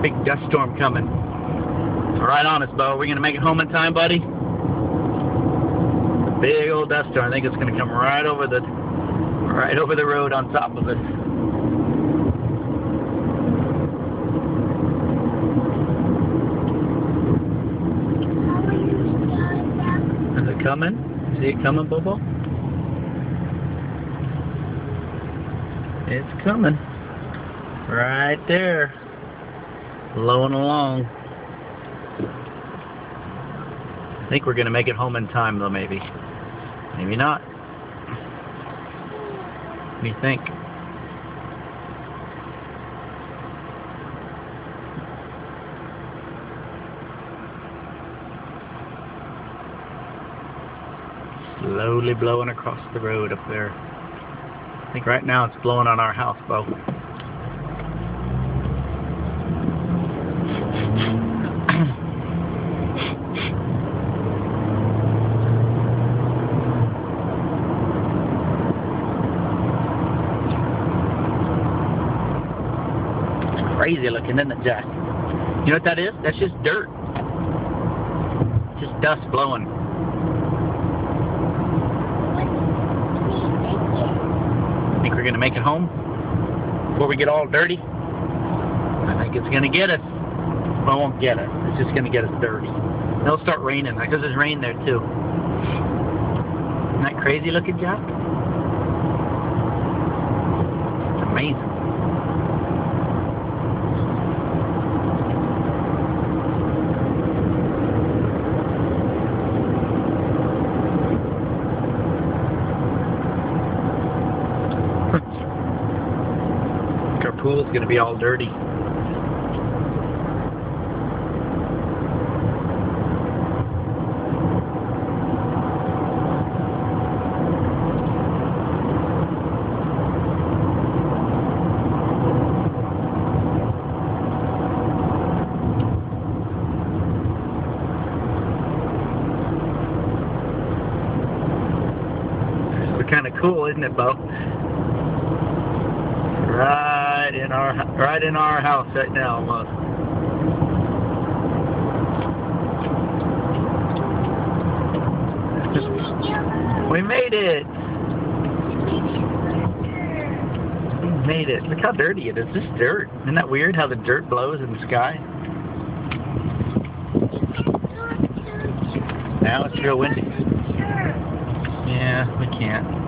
big dust storm coming. Right on us, Bo. We're gonna make it home in time, buddy. Big old dust storm. I think it's gonna come right over the road on top of us. Is it coming? See it coming, Bobo? It's coming. Right there. Blowing along. I think we're going to make it home in time, though, maybe. Maybe not. What do you think? Slowly blowing across the road up there. I think right now it's blowing on our house, Bo. Crazy looking, isn't it, Jack? You know what that is? That's just dirt. Just dust blowing. Think we're gonna make it home before we get all dirty? I think it's gonna get us. Well, it won't get us. It's just gonna get us dirty. It'll start raining because there's rain there too. Isn't that crazy looking, Jack? It's amazing. Our pool's going to be all dirty. It's kind of cool, isn't it, Bo? Right in our house right now, almost. We made it. We made it. Look how dirty it is. This dirt. Isn't that weird how the dirt blows in the sky? Now it's real windy. Yeah, we can't.